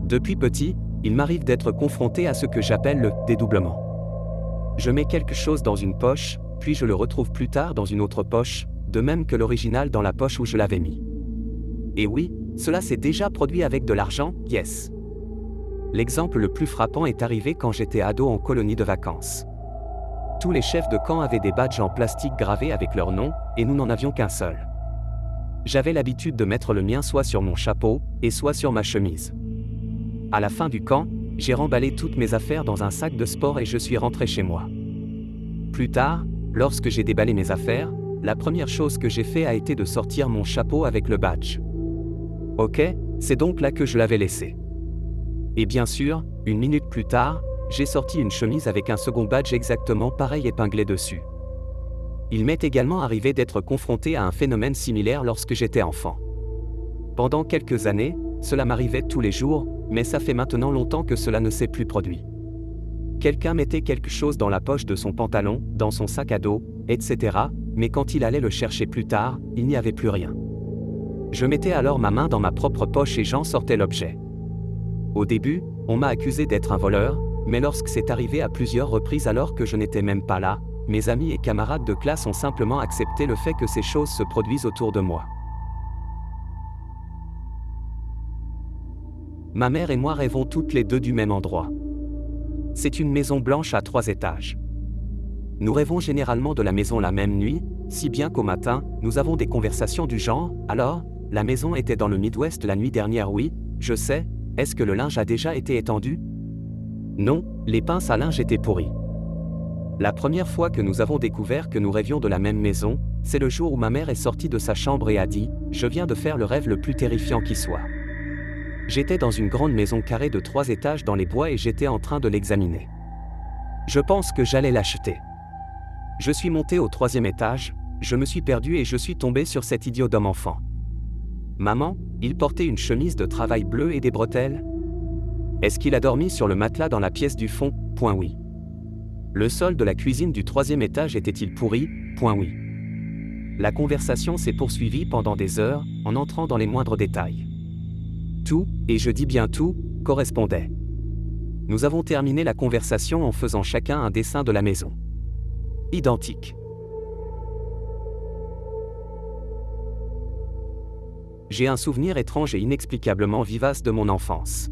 Depuis petit, il m'arrive d'être confronté à ce que j'appelle le dédoublement. Je mets quelque chose dans une poche, puis je le retrouve plus tard dans une autre poche, de même que l'original dans la poche où je l'avais mis. Et oui, cela s'est déjà produit avec de l'argent, yes. L'exemple le plus frappant est arrivé quand j'étais ado en colonie de vacances. Tous les chefs de camp avaient des badges en plastique gravés avec leur nom, et nous n'en avions qu'un seul. J'avais l'habitude de mettre le mien soit sur mon chapeau, et soit sur ma chemise. À la fin du camp, j'ai remballé toutes mes affaires dans un sac de sport et je suis rentré chez moi. Plus tard, lorsque j'ai déballé mes affaires, la première chose que j'ai fait a été de sortir mon chapeau avec le badge. Ok, c'est donc là que je l'avais laissé. Et bien sûr, une minute plus tard, j'ai sorti une chemise avec un second badge exactement pareil épinglé dessus. Il m'est également arrivé d'être confronté à un phénomène similaire lorsque j'étais enfant. Pendant quelques années, cela m'arrivait tous les jours, mais ça fait maintenant longtemps que cela ne s'est plus produit. Quelqu'un mettait quelque chose dans la poche de son pantalon, dans son sac à dos, etc., mais quand il allait le chercher plus tard, il n'y avait plus rien. Je mettais alors ma main dans ma propre poche et j'en sortais l'objet. Au début, on m'a accusé d'être un voleur, mais lorsque c'est arrivé à plusieurs reprises alors que je n'étais même pas là, mes amis et camarades de classe ont simplement accepté le fait que ces choses se produisent autour de moi. Ma mère et moi rêvons toutes les deux du même endroit. C'est une maison blanche à 3 étages. Nous rêvons généralement de la maison la même nuit, si bien qu'au matin, nous avons des conversations du genre « Alors, la maison était dans le Midwest la nuit dernière, oui, je sais, est-ce que le linge a déjà été étendu ? Non, les pinces à linge étaient pourries. » La première fois que nous avons découvert que nous rêvions de la même maison, c'est le jour où ma mère est sortie de sa chambre et a dit « Je viens de faire le rêve le plus terrifiant qui soit. » J'étais dans une grande maison carrée de 3 étages dans les bois et j'étais en train de l'examiner. Je pense que j'allais l'acheter. Je suis monté au 3e étage, je me suis perdu et je suis tombé sur cet idiot d'homme-enfant. Maman, il portait une chemise de travail bleue et des bretelles. Est-ce qu'il a dormi sur le matelas dans la pièce du fond ? Point oui. Le sol de la cuisine du 3e étage était-il pourri ? Point oui. La conversation s'est poursuivie pendant des heures, en entrant dans les moindres détails. Tout, et je dis bien tout, correspondait. Nous avons terminé la conversation en faisant chacun un dessin de la maison. Identique. J'ai un souvenir étrange et inexplicablement vivace de mon enfance.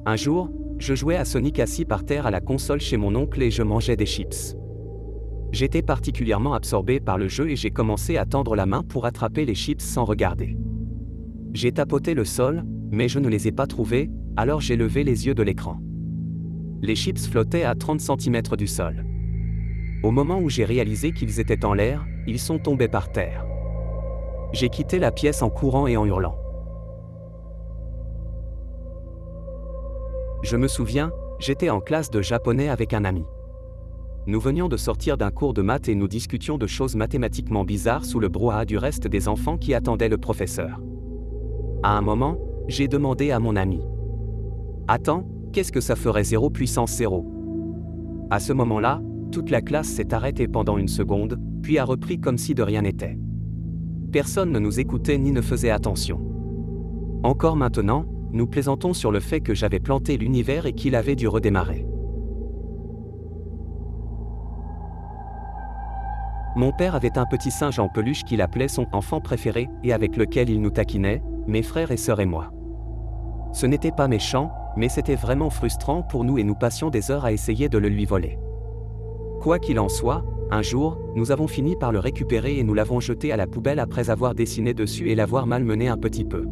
Un jour, je jouais à Sonic assis par terre à la console chez mon oncle et je mangeais des chips. J'étais particulièrement absorbé par le jeu et j'ai commencé à tendre la main pour attraper les chips sans regarder. J'ai tapoté le sol, mais je ne les ai pas trouvés, alors j'ai levé les yeux de l'écran. Les chips flottaient à 30 cm du sol. Au moment où j'ai réalisé qu'ils étaient en l'air, ils sont tombés par terre. J'ai quitté la pièce en courant et en hurlant. Je me souviens, j'étais en classe de japonais avec un ami. Nous venions de sortir d'un cours de maths et nous discutions de choses mathématiquement bizarres sous le brouhaha du reste des enfants qui attendaient le professeur. À un moment, j'ai demandé à mon ami. « Attends, qu'est-ce que ça ferait 0 puissance 0 ?» À ce moment-là, toute la classe s'est arrêtée pendant une seconde, puis a repris comme si de rien n'était. Personne ne nous écoutait ni ne faisait attention. Encore maintenant, nous plaisantons sur le fait que j'avais planté l'univers et qu'il avait dû redémarrer. Mon père avait un petit singe en peluche qu'il appelait son enfant préféré et avec lequel il nous taquinait, mes frères et sœurs et moi. Ce n'était pas méchant, mais c'était vraiment frustrant pour nous et nous passions des heures à essayer de le lui voler. Quoi qu'il en soit, un jour, nous avons fini par le récupérer et nous l'avons jeté à la poubelle après avoir dessiné dessus et l'avoir malmené un petit peu.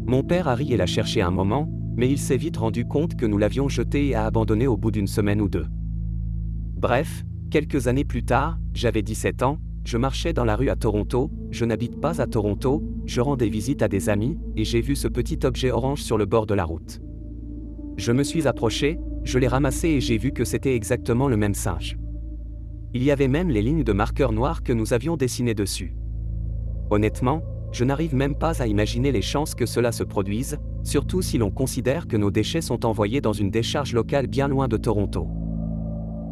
Mon père a ri et l'a cherché un moment, mais il s'est vite rendu compte que nous l'avions jeté et a abandonné au bout d'une semaine ou deux. Bref, quelques années plus tard, j'avais 17 ans, je marchais dans la rue à Toronto, je n'habite pas à Toronto, je rendais visite à des amis, et j'ai vu ce petit objet orange sur le bord de la route. Je me suis approché, je l'ai ramassé et j'ai vu que c'était exactement le même singe. Il y avait même les lignes de marqueur noir que nous avions dessinées dessus. Honnêtement, je n'arrive même pas à imaginer les chances que cela se produise, surtout si l'on considère que nos déchets sont envoyés dans une décharge locale bien loin de Toronto.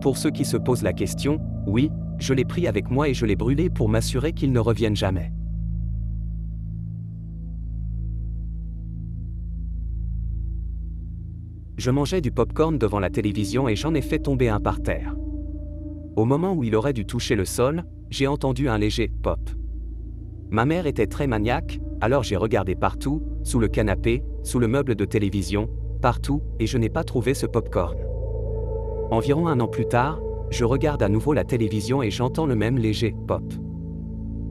Pour ceux qui se posent la question, oui, je l'ai pris avec moi et je l'ai brûlé pour m'assurer qu'il ne revienne jamais. Je mangeais du pop-corn devant la télévision et j'en ai fait tomber un par terre. Au moment où il aurait dû toucher le sol, j'ai entendu un léger « pop ». Ma mère était très maniaque, alors j'ai regardé partout, sous le canapé, sous le meuble de télévision, partout, et je n'ai pas trouvé ce pop-corn. Environ 1 an plus tard, je regarde à nouveau la télévision et j'entends le même léger « pop ».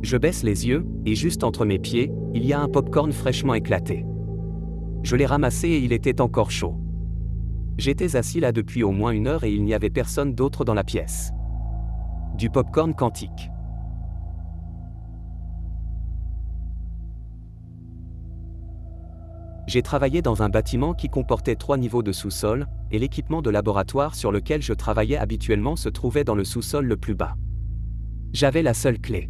Je baisse les yeux, et juste entre mes pieds, il y a un pop-corn fraîchement éclaté. Je l'ai ramassé et il était encore chaud. J'étais assis là depuis au moins 1 heure et il n'y avait personne d'autre dans la pièce. Du pop-corn quantique. J'ai travaillé dans un bâtiment qui comportait 3 niveaux de sous-sol, et l'équipement de laboratoire sur lequel je travaillais habituellement se trouvait dans le sous-sol le plus bas. J'avais la seule clé.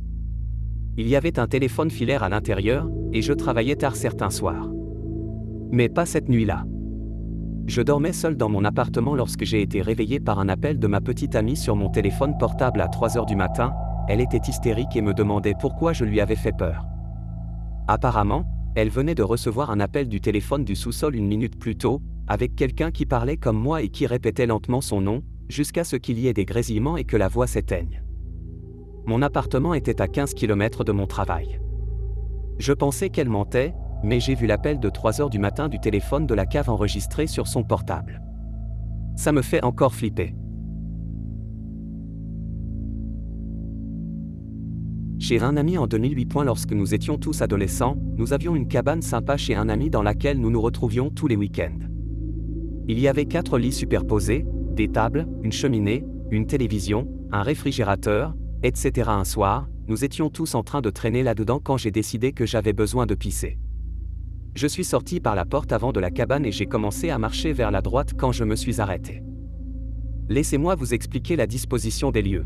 Il y avait un téléphone filaire à l'intérieur, et je travaillais tard certains soirs. Mais pas cette nuit-là. Je dormais seul dans mon appartement lorsque j'ai été réveillé par un appel de ma petite amie sur mon téléphone portable à 3 heures du matin. Elle était hystérique et me demandait pourquoi je lui avais fait peur. Apparemment, elle venait de recevoir un appel du téléphone du sous-sol 1 minute plus tôt, avec quelqu'un qui parlait comme moi et qui répétait lentement son nom, jusqu'à ce qu'il y ait des grésillements et que la voix s'éteigne. Mon appartement était à 15 km de mon travail. Je pensais qu'elle mentait, mais j'ai vu l'appel de 3 heures du matin du téléphone de la cave enregistré sur son portable. Ça me fait encore flipper. Chez un ami en 2008. Lorsque nous étions tous adolescents, nous avions une cabane sympa chez un ami dans laquelle nous nous retrouvions tous les week-ends. Il y avait 4 lits superposés, des tables, une cheminée, une télévision, un réfrigérateur, etc. Un soir, nous étions tous en train de traîner là-dedans quand j'ai décidé que j'avais besoin de pisser. Je suis sorti par la porte avant de la cabane et j'ai commencé à marcher vers la droite quand je me suis arrêté. Laissez-moi vous expliquer la disposition des lieux.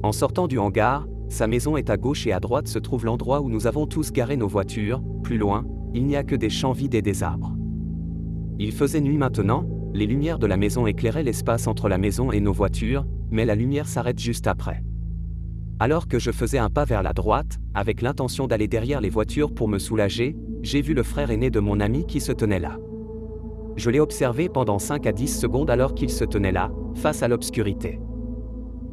En sortant du hangar, sa maison est à gauche et à droite se trouve l'endroit où nous avons tous garé nos voitures. Plus loin, il n'y a que des champs vides et des arbres. Il faisait nuit maintenant, les lumières de la maison éclairaient l'espace entre la maison et nos voitures, mais la lumière s'arrête juste après. Alors que je faisais un pas vers la droite, avec l'intention d'aller derrière les voitures pour me soulager, j'ai vu le frère aîné de mon ami qui se tenait là. Je l'ai observé pendant 5 à 10 secondes alors qu'il se tenait là, face à l'obscurité.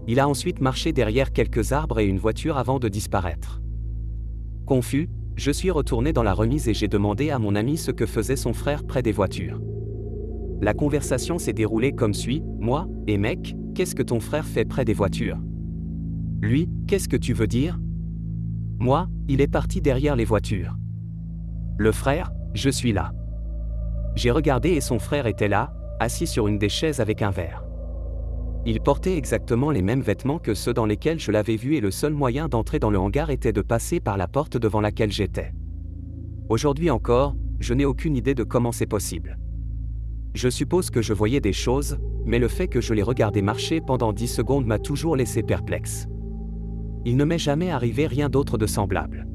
Il a ensuite marché derrière quelques arbres et une voiture avant de disparaître. Confus, je suis retourné dans la remise et j'ai demandé à mon ami ce que faisait son frère près des voitures. La conversation s'est déroulée comme suit: moi, et mec, qu'est-ce que ton frère fait près des voitures? Lui, qu'est-ce que tu veux dire? Moi, il est parti derrière les voitures. Le frère, je suis là. J'ai regardé et son frère était là, assis sur une des chaises avec un verre. Il portait exactement les mêmes vêtements que ceux dans lesquels je l'avais vu et le seul moyen d'entrer dans le hangar était de passer par la porte devant laquelle j'étais. Aujourd'hui encore, je n'ai aucune idée de comment c'est possible. Je suppose que je voyais des choses, mais le fait que je les regardais marcher pendant 10 secondes m'a toujours laissé perplexe. Il ne m'est jamais arrivé rien d'autre de semblable.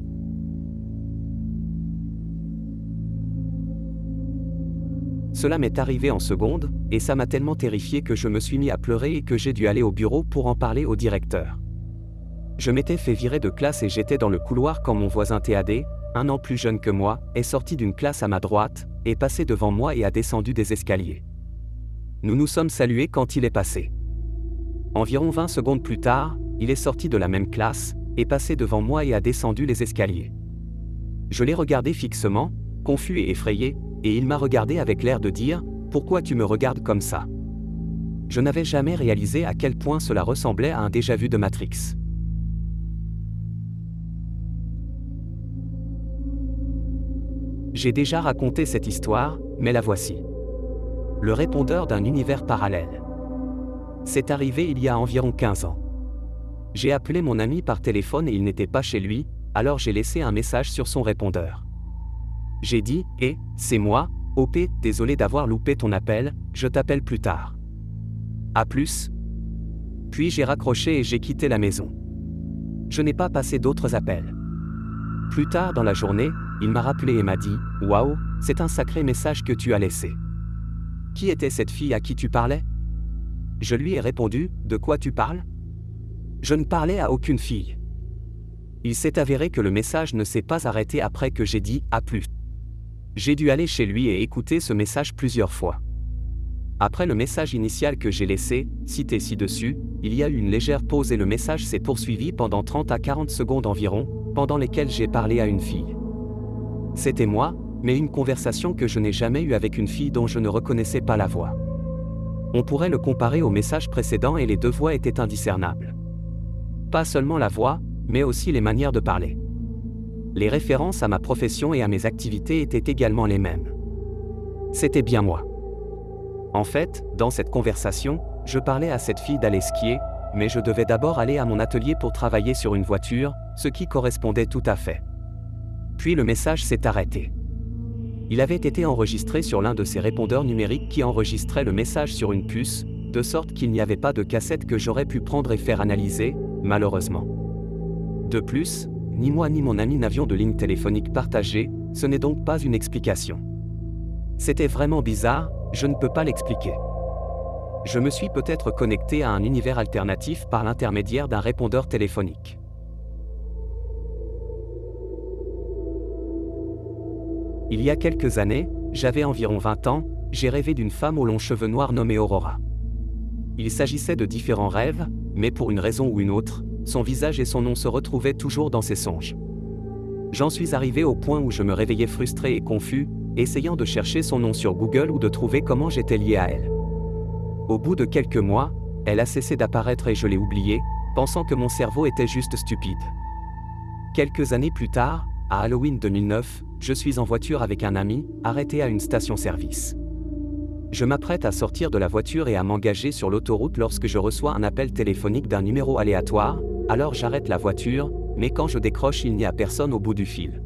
Cela m'est arrivé en secondes, et ça m'a tellement terrifié que je me suis mis à pleurer et que j'ai dû aller au bureau pour en parler au directeur. Je m'étais fait virer de classe et j'étais dans le couloir quand mon voisin TAD, 1 an plus jeune que moi, est sorti d'une classe à ma droite, est passé devant moi et a descendu des escaliers. Nous nous sommes salués quand il est passé. Environ 20 secondes plus tard, il est sorti de la même classe, est passé devant moi et a descendu les escaliers. Je l'ai regardé fixement, confus et effrayé, et il m'a regardé avec l'air de dire « Pourquoi tu me regardes comme ça ?» Je n'avais jamais réalisé à quel point cela ressemblait à un déjà-vu de Matrix. J'ai déjà raconté cette histoire, mais la voici. Le répondeur d'un univers parallèle. C'est arrivé il y a environ 15 ans. J'ai appelé mon ami par téléphone et il n'était pas chez lui, alors j'ai laissé un message sur son répondeur. J'ai dit « Eh, c'est moi, OP, désolé d'avoir loupé ton appel, je t'appelle plus tard. À plus ». Puis j'ai raccroché et j'ai quitté la maison. Je n'ai pas passé d'autres appels. Plus tard dans la journée, il m'a rappelé et m'a dit « Waouh, c'est un sacré message que tu as laissé. Qui était cette fille à qui tu parlais ?» Je lui ai répondu « De quoi tu parles ?» Je ne parlais à aucune fille. Il s'est avéré que le message ne s'est pas arrêté après que j'ai dit « À plus ». J'ai dû aller chez lui et écouter ce message plusieurs fois. Après le message initial que j'ai laissé, cité ci-dessus, il y a eu une légère pause et le message s'est poursuivi pendant 30 à 40 secondes environ, pendant lesquelles j'ai parlé à une fille. C'était moi, mais une conversation que je n'ai jamais eue avec une fille dont je ne reconnaissais pas la voix. On pourrait le comparer au message précédent et les deux voix étaient indiscernables. Pas seulement la voix, mais aussi les manières de parler. Les références à ma profession et à mes activités étaient également les mêmes. C'était bien moi. En fait, dans cette conversation, je parlais à cette fille d'aller skier, mais je devais d'abord aller à mon atelier pour travailler sur une voiture, ce qui correspondait tout à fait. Puis le message s'est arrêté. Il avait été enregistré sur l'un de ces répondeurs numériques qui enregistrait le message sur une puce, de sorte qu'il n'y avait pas de cassette que j'aurais pu prendre et faire analyser, malheureusement. De plus, ni moi ni mon ami n'avions de ligne téléphonique partagée, ce n'est donc pas une explication. C'était vraiment bizarre, je ne peux pas l'expliquer. Je me suis peut-être connecté à un univers alternatif par l'intermédiaire d'un répondeur téléphonique. Il y a quelques années, j'avais environ 20 ans, j'ai rêvé d'une femme aux longs cheveux noirs nommée Aurora. Il s'agissait de différents rêves, mais pour une raison ou une autre, son visage et son nom se retrouvaient toujours dans ces songes. J'en suis arrivé au point où je me réveillais frustré et confus, essayant de chercher son nom sur Google ou de trouver comment j'étais lié à elle. Au bout de quelques mois, elle a cessé d'apparaître et je l'ai oubliée, pensant que mon cerveau était juste stupide. Quelques années plus tard, à Halloween 2009, je suis en voiture avec un ami, arrêté à une station-service. Je m'apprête à sortir de la voiture et à m'engager sur l'autoroute lorsque je reçois un appel téléphonique d'un numéro aléatoire, alors j'arrête la voiture, mais quand je décroche il n'y a personne au bout du fil.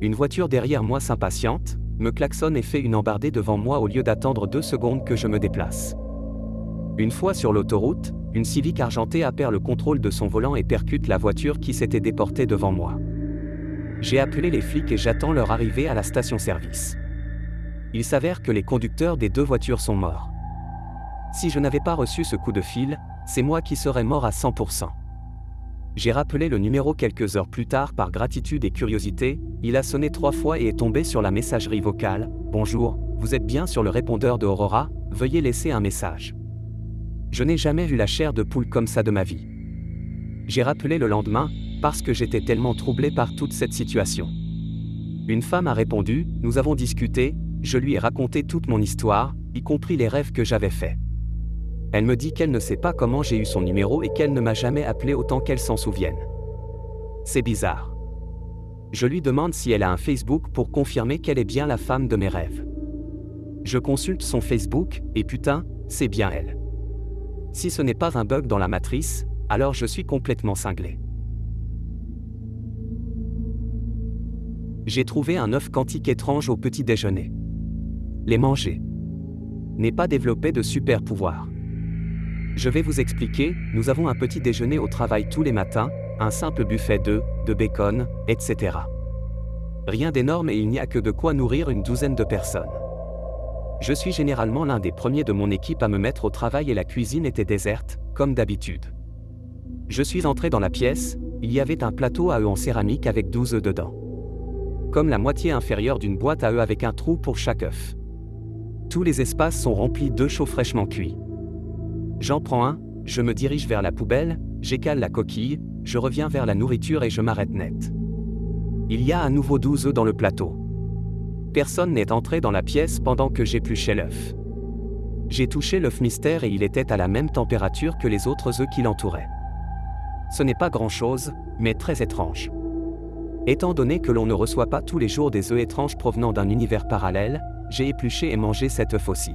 Une voiture derrière moi s'impatiente, me klaxonne et fait une embardée devant moi au lieu d'attendre 2 secondes que je me déplace. Une fois sur l'autoroute, une Civic argentée perd le contrôle de son volant et percute la voiture qui s'était déportée devant moi. J'ai appelé les flics et j'attends leur arrivée à la station-service. Il s'avère que les conducteurs des 2 voitures sont morts. Si je n'avais pas reçu ce coup de fil, c'est moi qui serais mort à 100%. J'ai rappelé le numéro quelques heures plus tard par gratitude et curiosité, il a sonné 3 fois et est tombé sur la messagerie vocale « Bonjour, vous êtes bien sur le répondeur de Aurora, veuillez laisser un message ». Je n'ai jamais vu la chair de poule comme ça de ma vie. J'ai rappelé le lendemain, parce que j'étais tellement troublé par toute cette situation. Une femme a répondu, nous avons discuté, je lui ai raconté toute mon histoire, y compris les rêves que j'avais faits. Elle me dit qu'elle ne sait pas comment j'ai eu son numéro et qu'elle ne m'a jamais appelé autant qu'elle s'en souvienne. C'est bizarre. Je lui demande si elle a un Facebook pour confirmer qu'elle est bien la femme de mes rêves. Je consulte son Facebook, et putain, c'est bien elle. Si ce n'est pas un bug dans la matrice, alors je suis complètement cinglé. J'ai trouvé un œuf quantique étrange au petit déjeuner. Les manger. N'ai pas développé de super pouvoir. Je vais vous expliquer, nous avons un petit déjeuner au travail tous les matins, un simple buffet de bacon, etc. Rien d'énorme et il n'y a que de quoi nourrir une douzaine de personnes. Je suis généralement l'un des premiers de mon équipe à me mettre au travail et la cuisine était déserte, comme d'habitude. Je suis entré dans la pièce, il y avait un plateau à œufs en céramique avec 12 œufs dedans. Comme la moitié inférieure d'une boîte à œufs avec un trou pour chaque œuf. Tous les espaces sont remplis d'œufs chauds fraîchement cuits. J'en prends un, je me dirige vers la poubelle, j'écale la coquille, je reviens vers la nourriture et je m'arrête net. Il y a à nouveau 12 œufs dans le plateau. Personne n'est entré dans la pièce pendant que j'épluchais l'œuf. J'ai touché l'œuf mystère et il était à la même température que les autres œufs qui l'entouraient. Ce n'est pas grand-chose, mais très étrange. Étant donné que l'on ne reçoit pas tous les jours des œufs étranges provenant d'un univers parallèle, j'ai épluché et mangé cet œuf aussi.